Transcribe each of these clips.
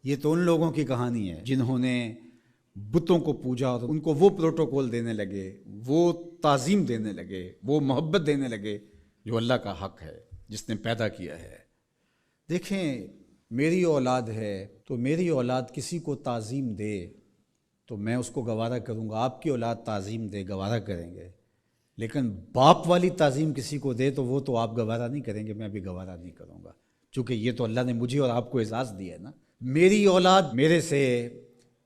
یہ تو ان لوگوں کی کہانی ہے جنہوں نے بتوں کو پوجا اور ان کو وہ پروٹوکول دینے لگے، وہ تعظیم دینے لگے، وہ محبت دینے لگے جو اللہ کا حق ہے، جس نے پیدا کیا ہے۔ دیکھیں، میری اولاد ہے تو میری اولاد کسی کو تعظیم دے تو میں اس کو گوارا کروں گا، آپ کی اولاد تعظیم دے گوارا کریں گے، لیکن باپ والی تعظیم کسی کو دے تو وہ تو آپ گوارا نہیں کریں گے، میں بھی گوارا نہیں کروں گا، چونکہ یہ تو اللہ نے مجھے اور آپ کو اعزاز دیا ہے نا۔ میری اولاد میرے سے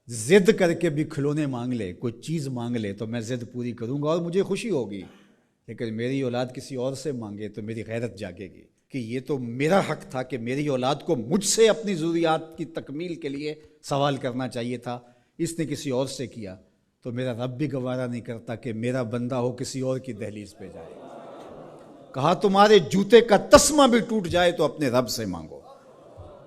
ضد کر کے بھی کھلونے مانگ لے، کوئی چیز مانگ لے تو میں ضد پوری کروں گا اور مجھے خوشی ہوگی، لیکن میری اولاد کسی اور سے مانگے تو میری غیرت جاگے گی کہ یہ تو میرا حق تھا کہ میری اولاد کو مجھ سے اپنی ضروریات کی تکمیل کے لیے سوال کرنا چاہیے تھا، اس نے کسی اور سے کیا، تو میرا رب بھی گوارا نہیں کرتا کہ میرا بندہ ہو کسی اور کی دہلیز پہ جائے۔ کہا تمہارے جوتے کا تسمہ بھی ٹوٹ جائے تو اپنے رب سے مانگو،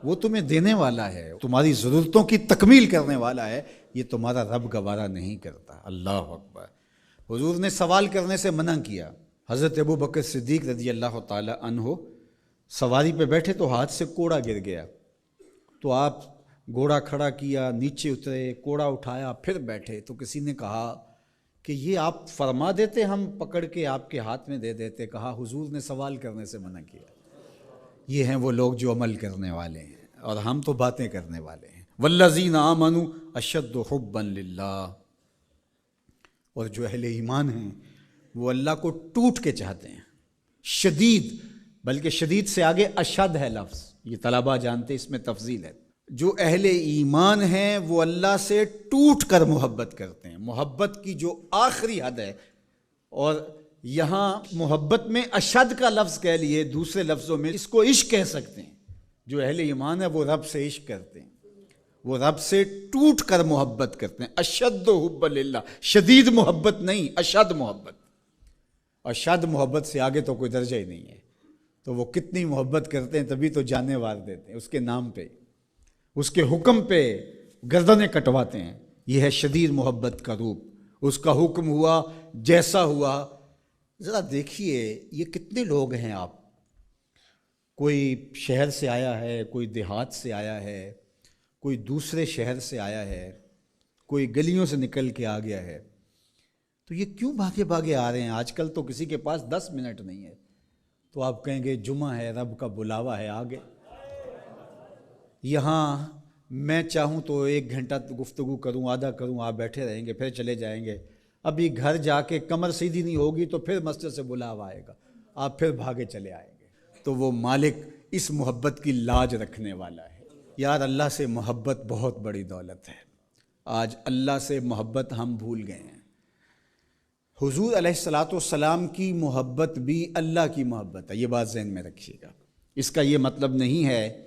وہ تمہیں دینے والا ہے، تمہاری ضرورتوں کی تکمیل کرنے والا ہے، یہ تمہارا رب گوارا نہیں کرتا۔ اللہ اکبر۔ حضور نے سوال کرنے سے منع کیا۔ حضرت ابو بکر صدیق رضی اللہ تعالی عنہ سواری پہ بیٹھے تو ہاتھ سے کوڑا گر گیا، تو آپ گھوڑا کھڑا کیا، نیچے اترے، کوڑا اٹھایا، پھر بیٹھے، تو کسی نے کہا کہ یہ آپ فرما دیتے، ہم پکڑ کے آپ کے ہاتھ میں دے دیتے۔ کہا حضور نے سوال کرنے سے منع کیا۔ یہ ہیں وہ لوگ جو عمل کرنے والے ہیں اور ہم تو باتیں کرنے والے ہیں۔ والذین آمنوا اشد حبا للہ، اور جو اہل ایمان ہیں وہ اللہ کو ٹوٹ کے چاہتے ہیں، شدید، بلکہ شدید سے آگے اشد ہے لفظ، یہ طلبہ جانتے، اس میں تفضیل ہے۔ جو اہل ایمان ہیں وہ اللہ سے ٹوٹ کر محبت کرتے ہیں، محبت کی جو آخری حد ہے، اور یہاں محبت میں اشد کا لفظ کہہ لیے، دوسرے لفظوں میں اس کو عشق کہہ سکتے ہیں۔ جو اہل ایمان ہے وہ رب سے عشق کرتے ہیں، وہ رب سے ٹوٹ کر محبت کرتے ہیں۔ اشد حب للہ، شدید محبت نہیں، اشد محبت۔ اشد محبت سے آگے تو کوئی درجہ ہی نہیں ہے، تو وہ کتنی محبت کرتے ہیں، تبھی تو جانیں وار دیتے ہیں اس کے نام پہ، اس کے حکم پہ گردنیں کٹواتے ہیں۔ یہ ہے شدید محبت کا روپ، اس کا حکم ہوا جیسا ہوا۔ ذرا دیکھیے یہ کتنے لوگ ہیں، آپ کوئی شہر سے آیا ہے، کوئی دیہات سے آیا ہے، کوئی دوسرے شہر سے آیا ہے، کوئی گلیوں سے نکل کے آ گیا ہے، تو یہ کیوں بھاگے بھاگے آ رہے ہیں؟ آج کل تو کسی کے پاس 10 منٹ نہیں ہے، تو آپ کہیں گے جمعہ ہے، رب کا بلاوا ہے، آگے۔ یہاں میں چاہوں تو 1 گھنٹہ گفتگو کروں، آدھا کروں، آپ بیٹھے رہیں گے، پھر چلے جائیں گے۔ ابھی گھر جا کے کمر سیدھی نہیں ہوگی تو پھر مسجد سے بلاوا آئے گا، آپ پھر بھاگے چلے آئیں گے۔ تو وہ مالک اس محبت کی لاج رکھنے والا ہے۔ یار اللہ سے محبت بہت بڑی دولت ہے، آج اللہ سے محبت ہم بھول گئے ہیں۔ حضور علیہ الصلاۃ والسلام کی محبت بھی اللہ کی محبت ہے، یہ بات ذہن میں رکھیے گا۔ اس کا یہ مطلب نہیں ہے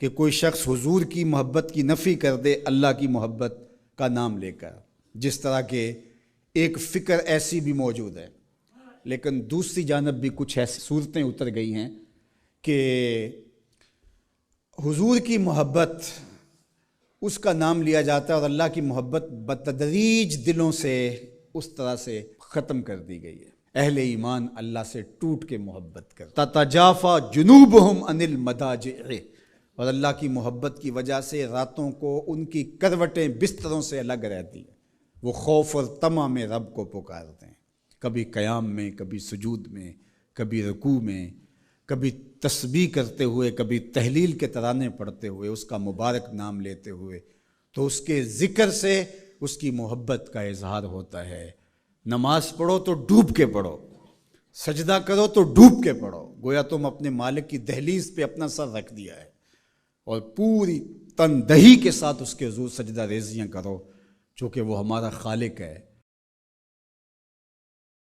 کہ کوئی شخص حضور کی محبت کی نفی کر دے اللہ کی محبت کا نام لے کر، جس طرح کہ ایک فکر ایسی بھی موجود ہے، لیکن دوسری جانب بھی کچھ ایسی صورتیں اتر گئی ہیں کہ حضور کی محبت اس کا نام لیا جاتا ہے اور اللہ کی محبت بتدریج دلوں سے اس طرح سے ختم کر دی گئی ہے۔ اہل ایمان اللہ سے ٹوٹ کے محبت کرتا، تتجافی جنوبہم عن المضاجع، اور اللہ کی محبت کی وجہ سے راتوں کو ان کی کروٹیں بستروں سے الگ رہتی ہیں، وہ خوف اور طمع میں رب کو پکارتے ہیں، کبھی قیام میں، کبھی سجود میں، کبھی رکوع میں، کبھی تسبیح کرتے ہوئے، کبھی تہلیل کے ترانے پڑھتے ہوئے، اس کا مبارک نام لیتے ہوئے، تو اس کے ذکر سے اس کی محبت کا اظہار ہوتا ہے۔ نماز پڑھو تو ڈوب کے پڑھو، سجدہ کرو تو ڈوب کے پڑھو، گویا تم اپنے مالک کی دہلیز پہ اپنا سر رکھ دیا ہے، اور پوری تندہی کے ساتھ اس کے حضور سجدہ ریزیاں کرو، چونکہ وہ ہمارا خالق ہے،